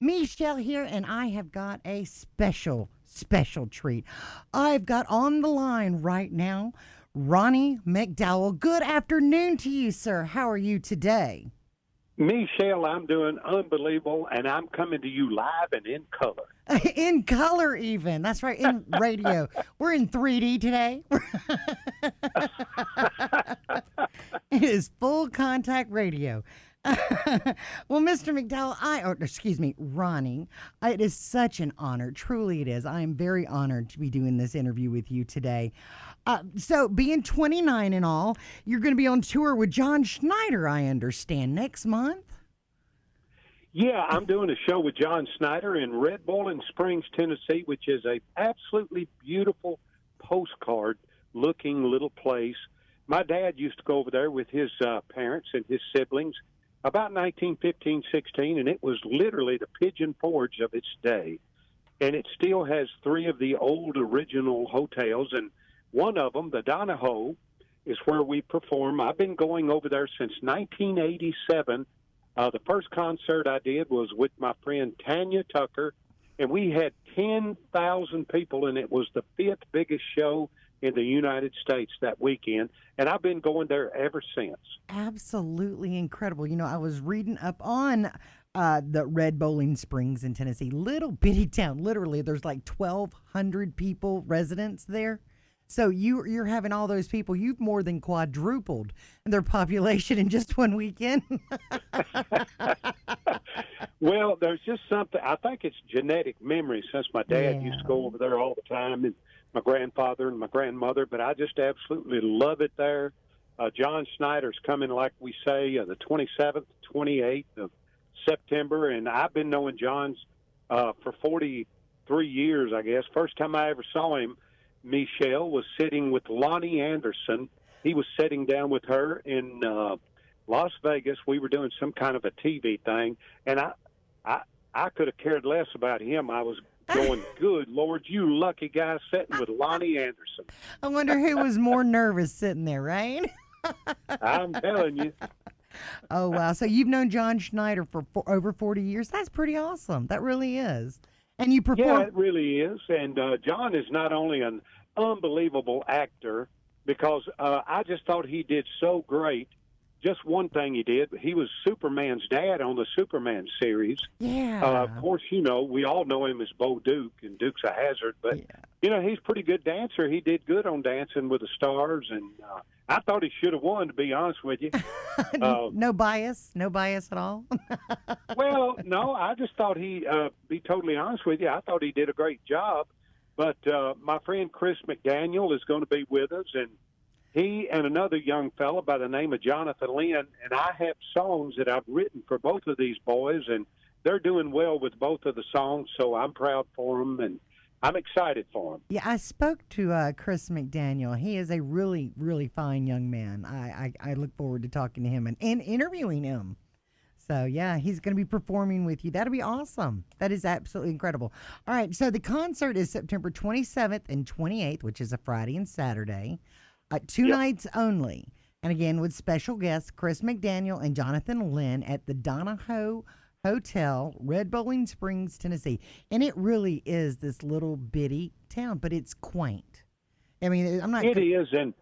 Michelle here, and I have got a special treat. I've got on the line right now Ronnie McDowell. Good afternoon to you, sir. How are you today? Michelle, I'm doing unbelievable, and I'm coming to you live and in color. In color, even. That's right, in radio. We're in 3D today. It is full contact radio. Well, Mr. McDowell, excuse me, Ronnie, it is such an honor. Truly it is. I am very honored to be doing this interview with you today. So, being 29 and all, you're going to be on tour with John Schneider, I understand, next month? Yeah, I'm doing a show with John Snyder in Red Bowling Springs, Tennessee, which is a absolutely beautiful postcard-looking little place. My dad used to go over there with his parents and his siblings about 1915, 16, and it was literally the Pigeon Forge of its day. And it still has three of the old original hotels, and one of them, the Donahoe, is where we perform. I've been going over there since 1987. The first concert I did was with my friend Tanya Tucker, and we had 10,000 people, and it was the fifth biggest show in the United States that weekend, and I've been going there ever since. Absolutely incredible. You know, I was reading up on the Red Bowling Springs in Tennessee, little bitty town. Literally, there's like 1,200 people, residents there. So you're having all those people. You've more than quadrupled their population in just one weekend. Well, there's just something. I think it's genetic memory since my dad used to go over there all the time, and my grandfather and my grandmother. But I just absolutely love it there. John Snyder's coming, like we say, the 27th, 28th of September, and I've been knowing John's for 43 years, I guess. First time I ever saw him, Michelle was sitting with Lonnie Anderson. He was sitting down with her in Las Vegas. We were doing some kind of a TV thing, and I could have cared less about him. I was going, good Lord, you lucky guy sitting with Lonnie Anderson. I wonder who was more nervous sitting there, right? I'm telling you. Oh, wow. So you've known John Schneider for over 40 years. That's pretty awesome. That really is. And you perform. Yeah, it really is. And John is not only an unbelievable actor, because I just thought he did so great. Just one thing he did, he was Superman's dad on the Superman series. Yeah. Of course, you know, we all know him as Bo Duke and Dukes of Hazzard, but, you know, he's a pretty good dancer. He did good on Dancing with the Stars, and I thought he should have won, to be honest with you. No bias at all? Well, no, I just thought be totally honest with you, I thought he did a great job. But my friend Chris McDaniel is going to be with us, and he and another young fella by the name of Jonathan Lynn, and I have songs that I've written for both of these boys, and they're doing well with both of the songs, so I'm proud for them, and I'm excited for them. Yeah, I spoke to Chris McDaniel. He is a really, really fine young man. I look forward to talking to him and interviewing him. So, yeah, he's going to be performing with you. That'll be awesome. That is absolutely incredible. All right, so the concert is September 27th and 28th, which is a Friday and Saturday. Two nights only. And again, with special guests Chris McDaniel and Jonathan Lynn at the Donahoe Hotel, Red Bowling Springs, Tennessee. And it really is this little bitty town, but it's quaint. I mean, I'm not. It is, and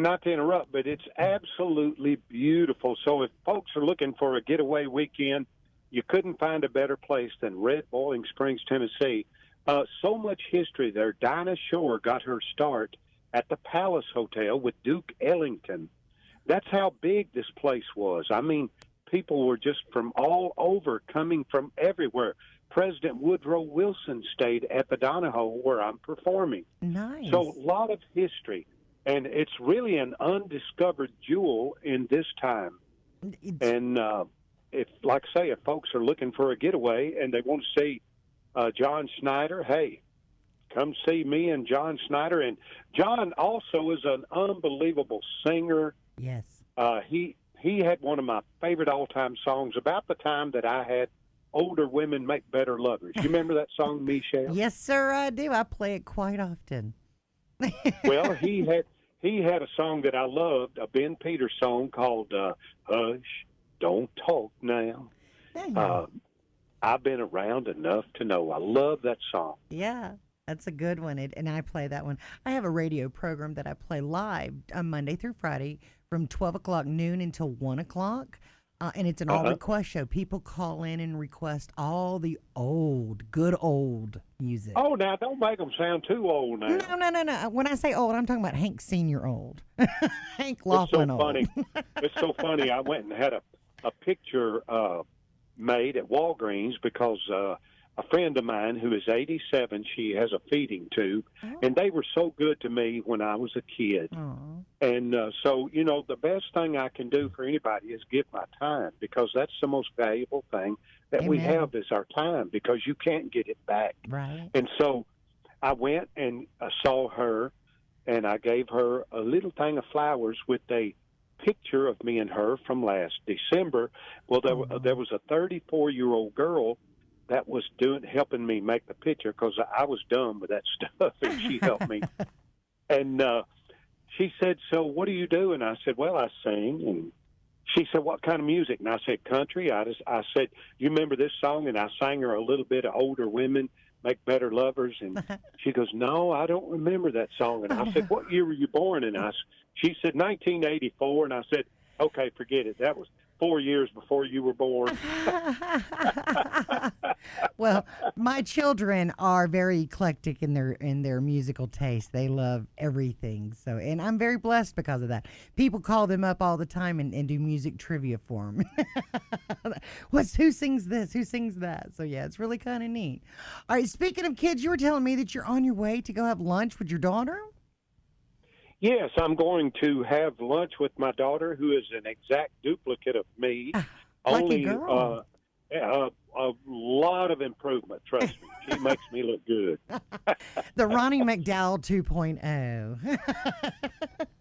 not to interrupt, but it's absolutely beautiful. So if folks are looking for a getaway weekend, you couldn't find a better place than Red Bowling Springs, Tennessee. So much history there. Dinah Shore got her start at the Palace Hotel with Duke Ellington. That's how big this place was. I mean, people were just from all over, coming from everywhere. President Woodrow Wilson stayed at the Donahoe where I'm performing. Nice. So a lot of history, and it's really an undiscovered jewel in this time. And if, like I say, if folks are looking for a getaway and they want to see John Schneider, hey, come see me and John Schneider. And John also is an unbelievable singer. Yes. He had one of my favorite all-time songs about the time that I had Older Women Make Better Lovers. You remember that song, Michelle? Yes, sir, I do. I play it quite often. Well, he had a song that I loved, a Ben Peters song called Hush, Don't Talk Now. I've been around enough to know. I love that song. Yeah, that's a good one. And I play that one. I have a radio program that I play live Monday through Friday from 12 o'clock noon until 1 o'clock. And it's an all Uh-huh. request show. People call in and request all the old, good old music. Oh, now don't make them sound too old now. No, no, no, no. When I say old, I'm talking about Hank Senior old, Hank It's so Laughlin old. funny. It's so funny. I went and had a picture made at Walgreens because a friend of mine who is 87, she has a feeding tube, and they were so good to me when I was a kid. Aw. And so, the best thing I can do for anybody is give my time, because that's the most valuable thing that we Amen. have is our time, because you can't get it back. Right. And so I went and saw her, and I gave her a little thing of flowers with a picture of me and her from last December. Well, there was a 34-year-old girl that was helping me make the picture, because I was done with that stuff, and she helped me. And she said, "So what do you do?" And I said, "Well, I sing." And she said, "What kind of music?" And I said, "Country." I said, "You remember this song?" And I sang her a little bit of Older Women Make Better Lovers. And she goes, "No, I don't remember that song." And I said, "What year were you born?" And she said, 1984. And I said, "Okay, forget it. That was 4 years before you were born." Well, my children are very eclectic in their musical taste. They love everything. So, and I'm very blessed because of that. People call them up all the time and do music trivia for them. Who sings this? Who sings that? So yeah, it's really kind of neat. All right, speaking of kids, you were telling me that you're on your way to go have lunch with your daughter? Yes, I'm going to have lunch with my daughter, who is an exact duplicate of me. Lucky girl. A lot of improvement. Trust me, she makes me look good. The Ronnie McDowell 2.0.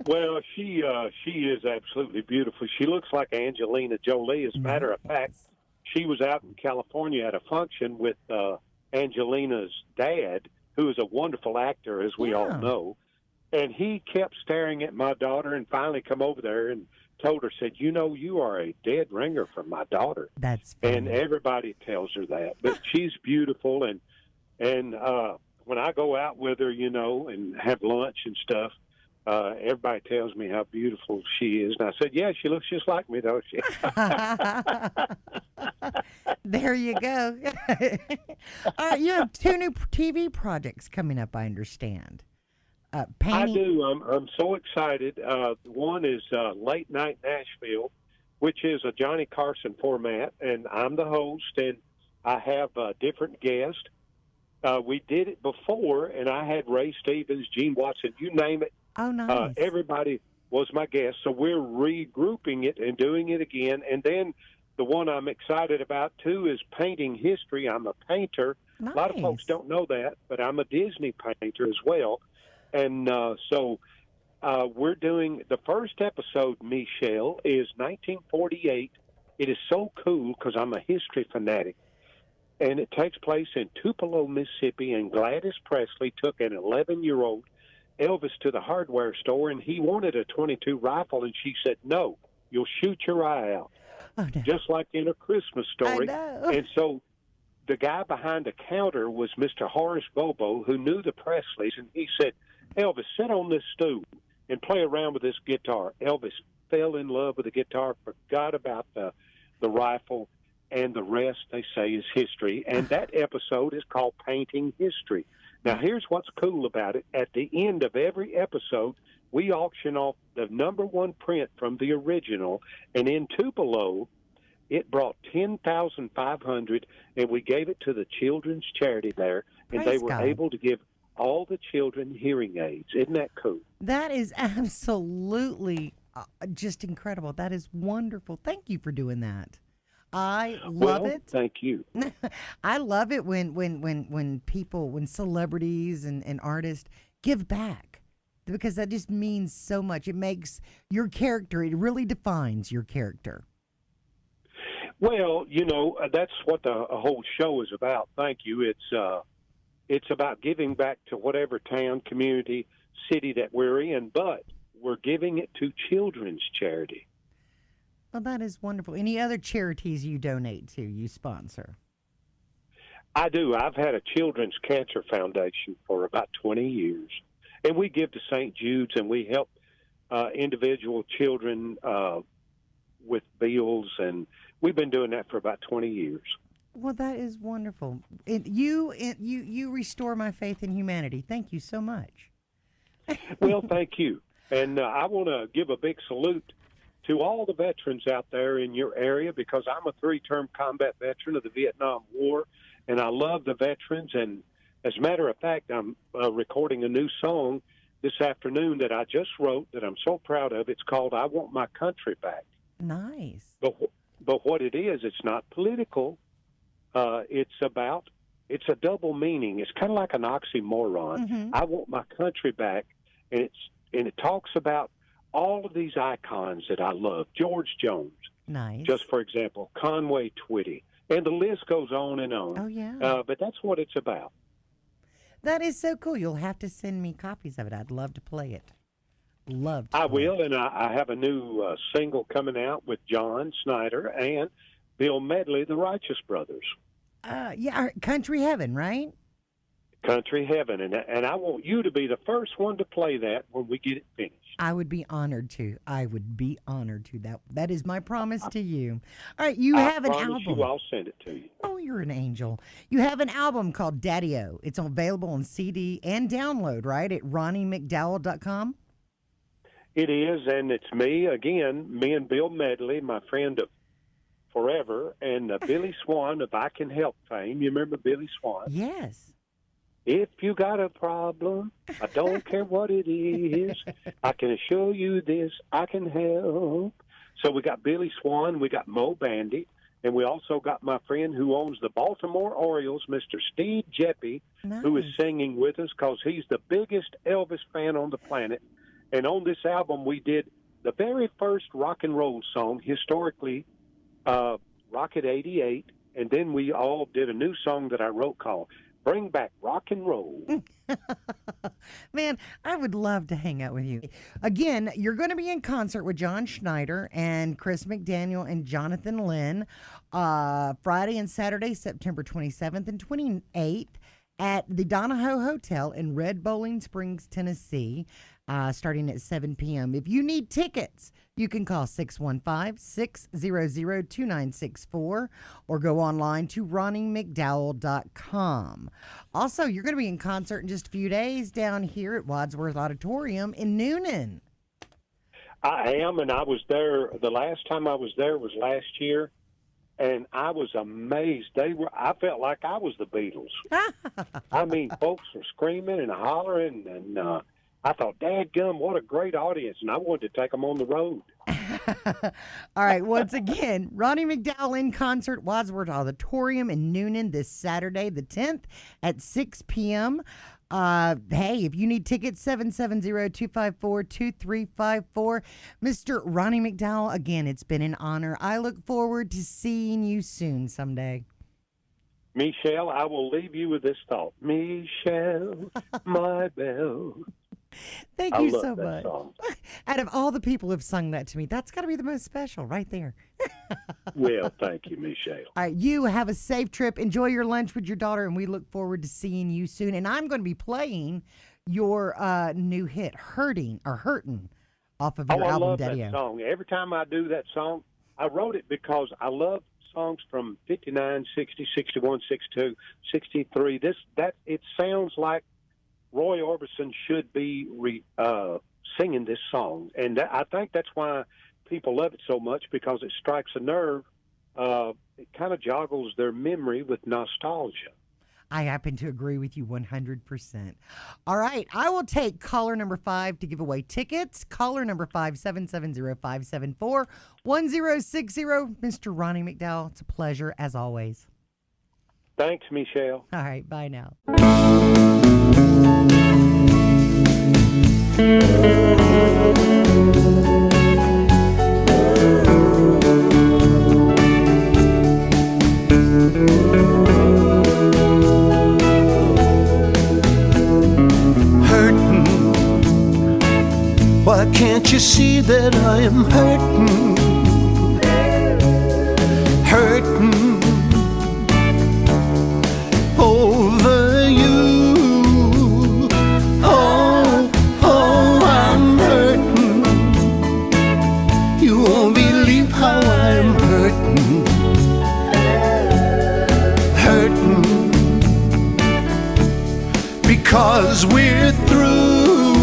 Well, she is absolutely beautiful. She looks like Angelina Jolie. As a matter of fact, she was out in California at a function with Angelina's dad, who is a wonderful actor, as we all know. And he kept staring at my daughter, and finally come over there and told her, said, "You are a dead ringer for my daughter." That's funny. And everybody tells her that. But she's beautiful, and when I go out with her, and have lunch and stuff, everybody tells me how beautiful she is. And I said, "Yeah, she looks just like me, don't she?" There you go. All right, you have 2 new TV projects coming up, I understand. I Painting. do. I'm so excited. One is Late Night Nashville, which is a Johnny Carson format, and I'm the host, and I have different guests. We did it before, and I had Ray Stevens, Gene Watson, you name it. Oh, nice. Everybody was my guest, so we're regrouping it and doing it again. And then the one I'm excited about, too, is Painting History. I'm a painter. Nice. A lot of folks don't know that, but I'm a Disney painter as well. And so we're doing the first episode, Michelle, is 1948. It is so cool because I'm a history fanatic. And it takes place in Tupelo, Mississippi, and Gladys Presley took an 11-year-old Elvis to the hardware store, and he wanted a .22 rifle, and she said, "No, you'll shoot your eye out." Oh, no. Just like in A Christmas Story. I know. And so the guy behind the counter was Mr. Horace Bobo, who knew the Presleys, and he said, "Elvis, sit on this stool and play around with this guitar." Elvis fell in love with the guitar, forgot about the rifle, and the rest, they say, is history. And that episode is called Painting History. Now, here's what's cool about it. At the end of every episode, we auction off the #1 print from the original, and in Tupelo, it brought 10,500, and we gave it to the children's charity there, and Praise they were God. able to give all the children hearing aids. Isn't that cool? That is absolutely just incredible. That is wonderful. Thank you for doing that. I love Well, it. thank you. I love it when people, when celebrities and artists give back, because that just means so much. It makes your character, it really defines your character. Well, that's what the whole show is about. Thank you. It's about giving back to whatever town, community, city that we're in, but we're giving it to children's charity. Well, that is wonderful. Any other charities you donate to, you sponsor? I do. I've had a children's cancer foundation for about 20 years, and we give to St. Jude's, and we help individual children with bills, and we've been doing that for about 20 years. Well, that is wonderful. You restore my faith in humanity. Thank you so much. Well, thank you. And I want to give a big salute to all the veterans out there in your area, because I'm a 3-term combat veteran of the Vietnam War, and I love the veterans. And as a matter of fact, I'm recording a new song this afternoon that I just wrote that I'm so proud of. It's called "I Want My Country Back." Nice. But what it is, it's not political. It's a double meaning. It's kind of like an oxymoron. Mm-hmm. I want my country back, and it talks about all of these icons that I love. George Jones, Nice. just for example, Conway Twitty, and the list goes on and on. Oh, yeah. But that's what it's about. That is so cool. You'll have to send me copies of it. I'd love to play it. Love to I play will, and I have a new single coming out with John Snyder and Bill Medley, the Righteous Brothers. Yeah, Country Heaven, right? Country Heaven, and I want you to be the first one to play that when we get it finished. I would be honored to. I would be honored to. That is my promise to you. All right, you have an I promise album. you I'll send it to you. Oh, you're an angel. You have an album called Daddy-O. It's available on CD and download, right, at RonnieMcDowell.com? It is, and it's me and Bill Medley, my friend of forever, and Billy Swan of I Can Help fame. You remember Billy Swan? Yes. If you got a problem, I don't care what it is, I can assure you this, I can help. So we got Billy Swan, we got Mo Bandy, and we also got my friend who owns the Baltimore Orioles, Mr. Steve Jeppy, Nice. who is singing with us because he's the biggest Elvis fan on the planet. And on this album, we did the very first rock and roll song, historically, Rocket 88, and then we all did a new song that I wrote called Bring Back Rock and Roll. Man, I would love to hang out with you. Again, you're going to be in concert with John Schneider and Chris McDaniel and Jonathan Lynn Friday and Saturday, September 27th and 28th at the Donahoe Hotel in Red Bowling Springs, Tennessee, starting at 7 p.m. If you need tickets, you can call 615-600-2964 or go online to RonnieMcDowell.com. Also, you're going to be in concert in just a few days down here at Wadsworth Auditorium in Noonan. I am, and I was there. The last time I was there was last year, and I was amazed. I felt like I was the Beatles. I mean, folks were screaming and hollering, and I thought, dadgum, what a great audience, and I wanted to take them on the road. All right, once again, Ronnie McDowell in concert, Wadsworth Auditorium in Noonan this Saturday, the 10th at 6 p.m. Hey, if you need tickets, 770-254-2354. Mr. Ronnie McDowell, again, it's been an honor. I look forward to seeing you soon someday. Michelle, I will leave you with this thought. Michelle, my belle. Thank you love so that much. song. Out of all the people who've sung that to me, that's got to be the most special right there. Well, thank you, Michelle. All right, you have a safe trip. Enjoy your lunch with your daughter, and we look forward to seeing you soon. And I'm going to be playing your new hit, Hurtin', off of your I album, love Daddy-O. that song. Every time I do that song, I wrote it because I love songs from 59, 60, 61, 62, 63. It sounds like Roy Orbison should be singing this song. And I think that's why people love it so much, because it strikes a nerve. It kind of joggles their memory with nostalgia. I happen to agree with you 100%. All right, I will take caller number 5 to give away tickets. Caller number 5, 770-574-1060. Mr. Ronnie McDowell, it's a pleasure as always. Thanks, Michelle. All right, bye now. Hurting. Why can't you see that I am hurting? Hurting. because we're through.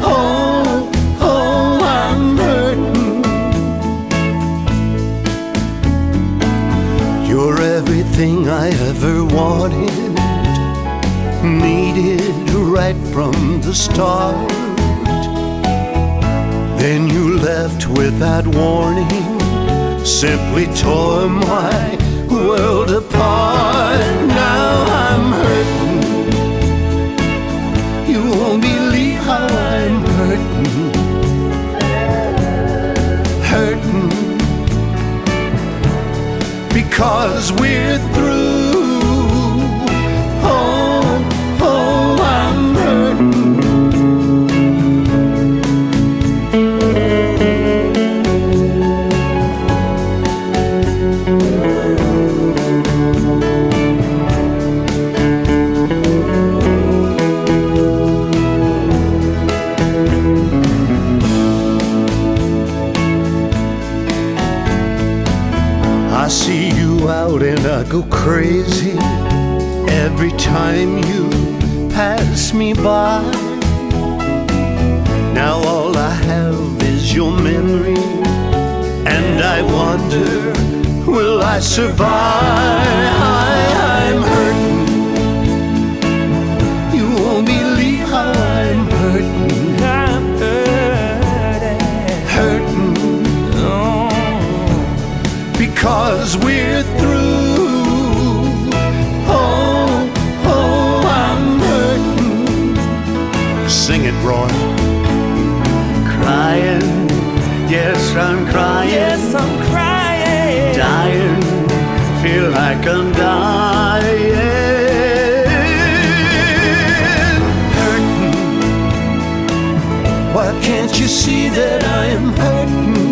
Oh, oh, I'm hurting. You're everything I ever wanted, needed right from the start. Then you left without warning, simply tore my world apart. Now I'm hurting. You won't believe how I'm hurting. Hurting because we're through. Oh, oh, I'm hurting. I see you out and I go crazy every time you pass me by. Now all I have is your memory, and I wonder, will I survive? I'm hurting. You won't believe how I'm hurting. I'm hurting. Hurting. Because we're through. Oh, oh, I'm hurting. Sing it, Roy. Crying, yes, I'm crying. Yes, I'm crying. Dying, feel like I'm dying. Hurting. Why can't you see that I am hurting?